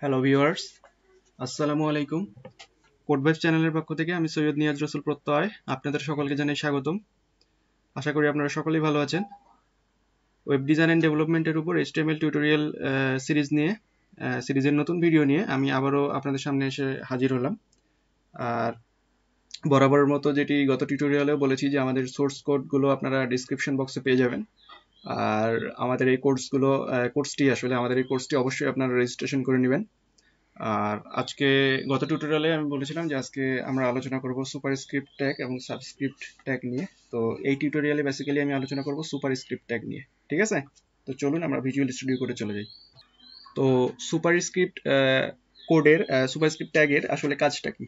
Hello viewers, আসসালামু আলাইকুম। কোডভাইবস চ্যানেলের পক্ষ থেকে আমি সৈয়দ নিয়াজ রসুল প্রত্যয় আপনাদের সকলকে জানাই স্বাগতম। আশা করি আপনারা সকলেই ভালো আছেন। ওয়েব ডিজাইন এন্ড ডেভেলপমেন্টের উপর এইচটিএমএল টিউটোরিয়াল সিরিজের নতুন ভিডিও নিয়ে আমি আবারও আপনাদের সামনে এসে হাজির হলাম। আর বরাবরের মতো যেটি গত টিউটোরিয়ালেও বলেছি যে আমাদের সোর্স কোডগুলো আপনারা ডিসক্রিপশন বক্সে পেয়ে যাবেন। আর আমাদের এই কোর্সটি অবশ্যই আপনারা রেজিস্ট্রেশন করে নেবেন। আর আজকে গত টিউটোরিয়ালে আমি বলেছিলাম যে আজকে আমরা আলোচনা করব সুপারস্ক্রিপ্ট ট্যাগ এবং সাবস্ক্রিপ্ট ট্যাগ নিয়ে। তো এই টিউটোরিয়ালে বেসিক্যালি আমি আলোচনা করব সুপারস্ক্রিপ্ট ট্যাগ নিয়ে। ঠিক আছে, তো চলুন আমরা ভিজুয়াল স্টুডিও কোডে চলে যাই। তো সুপারস্ক্রিপ্ট সুপারস্ক্রিপ্ট ট্যাগের আসলে কাজটা কি?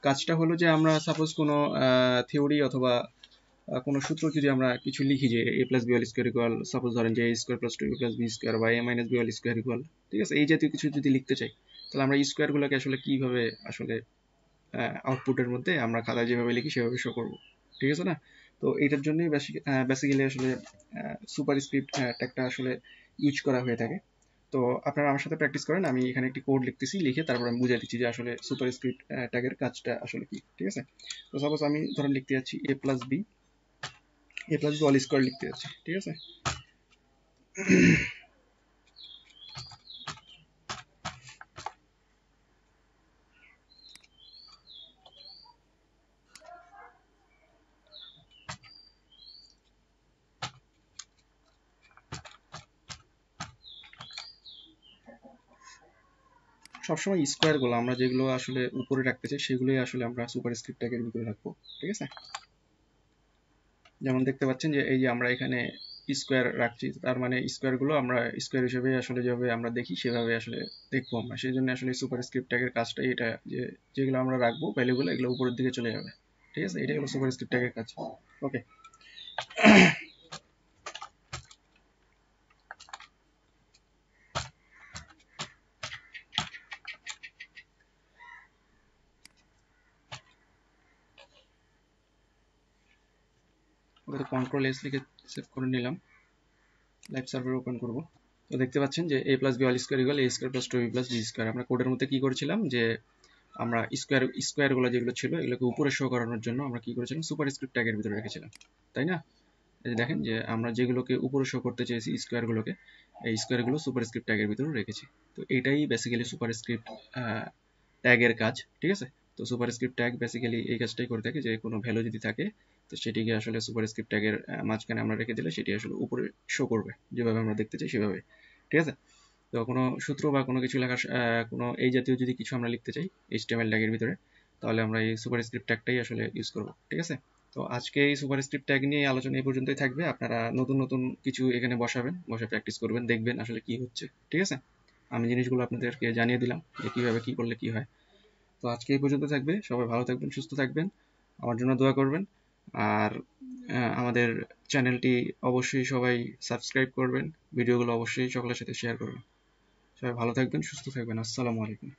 কাজটা হলো যে আমরা সাপোজ কোনো থিওরি অথবা কোনো সূত্র যদি আমরা কিছু লিখি যে a plus B all square equal, suppose ধরেন যে a square plus 2b plus B square বা a minus B all square equal, ঠিক আছে, এই জাতীয় কিছু যদি লিখতে চাই তাহলে আমরা স্কোয়ারগুলোকে আসলে কিভাবে আসলে আউটপুটের মধ্যে আমরা খাতায় যেভাবে লিখি সেভাবে শো করব, ঠিক আছে না? তো এটার জন্যই বেসিক্যালি আসলে সুপারস্ক্রিপ্ট ট্যাগটা আসলে ইউজ করা হয়ে থাকে। তো আপনারা আমার সাথে প্র্যাকটিস করেন, আমি এখানে একটি কোড লিখতেছি, লিখে তারপর আমি বুঝিয়ে দিচ্ছি যে আসলে সুপারস্ক্রিপ্ট ট্যাগের কাজটা আসলে কি। ঠিক আছে, তো সাপোজ আমি ধরেন লিখতে যাচ্ছি a plus B all square লিখতে যাচ্ছি, ঠিক আছে। সবসময় স্কোয়ারগুলো আমরা যেগুলো আসলে উপরে রাখতে চাই সেগুলোই আসলে আমরা সুপারস্ক্রিপ্ট ট্যাগের ভিতরে রাখবো, ঠিক আছে। যেমন দেখতে পাচ্ছেন যে এই যে আমরা এখানে স্কোয়ার রাখছি, তার মানে স্কোয়ারগুলো আমরা স্কোয়ার হিসেবে আসলে যেভাবে আমরা দেখি সেভাবে আসলে দেখবো আমরা। সেই জন্য আসলে সুপারস্ক্রিপ্ট ট্যাগের কাজটাই এটা, যে যেগুলো আমরা রাখবো ভ্যালুগুলো এগুলো উপরের দিকে চলে যাবে, ঠিক আছে। এটাই হলো সুপারস্ক্রিপ্ট ট্যাগের কাজ। ওকে, কন্ট্রোল এস লিখে সেভ করে নিলাম, লাইভ সার্ভার ওপেন করব। তো দেখতে পাচ্ছেন যে a plus B all square equal a square plus 2b plus B square. আমরা কোডের মধ্যে কি করেছিলাম যে আমরা স্কোয়ারগুলো যেগুলো ছিল এগুলোকে উপরে শো করানোর জন্য আমরা কি করেছিলাম, সুপারস্ক্রিপ্ট ট্যাগের ভিতরে রেখেছিলাম, তাই না? এই দেখেন যে আমরা যেগুলোকে উপরে শো করতে চেয়েছি স্কোয়ারগুলোকে, এই স্কোয়ারগুলো সুপারস্ক্রিপ্ট ট্যাগের ভিতরে রেখেছি। তো এটাই বেসিক্যালি সুপারস্ক্রিপ্ট ট্যাগের কাজ, ঠিক আছে। তো সুপারস্ক্রিপ্ট ট্যাগ বেসিক্যালি এই কাজটাই করে থাকে যে কোনো ভ্যালু যদি থাকে তো সেটিকে আসলে সুপারস্ক্রিপ্ট ট্যাগের মাঝখানে আমরা রেখে দিলে সেটি আসলে উপরে শো করবে যেভাবে আমরা দেখতে চাই সেভাবে, ঠিক আছে। তো কোনো সূত্র বা কোনো কিছু লেখার কোনো এই জাতীয় যদি কিছু আমরা লিখতে চাই এইচটিএমএল ট্যাগের ভিতরে, তাহলে আমরা এই সুপারস্ক্রিপ্ট ট্যাগটাই আসলে ইউজ করব, ঠিক আছে। তো আজকে এই সুপারস্ক্রিপ্ট ট্যাগ নিয়ে আলোচনা এই পর্যন্তই থাকবে। আপনারা নতুন নতুন কিছু এখানে বসে প্র্যাকটিস করবেন, দেখবেন আসলে কি হচ্ছে, ঠিক আছে। আমি জিনিসগুলো আপনাদেরকে জানিয়ে দিলাম যে কিভাবে কি করলে কি হয়। তো আজকে এই পর্যন্ত থাকবে, সবাই ভালো থাকবেন, সুস্থ থাকবেন, আমার জন্য দোয়া করবেন। আর আমাদের চ্যানেলটি অবশ্যই সবাই সাবস্ক্রাইব করবেন, ভিডিওগুলো অবশ্যই সকলের সাথে শেয়ার করবেন। সবাই ভালো থাকবেন, সুস্থ থাকবেন। আসসালামু আলাইকুম।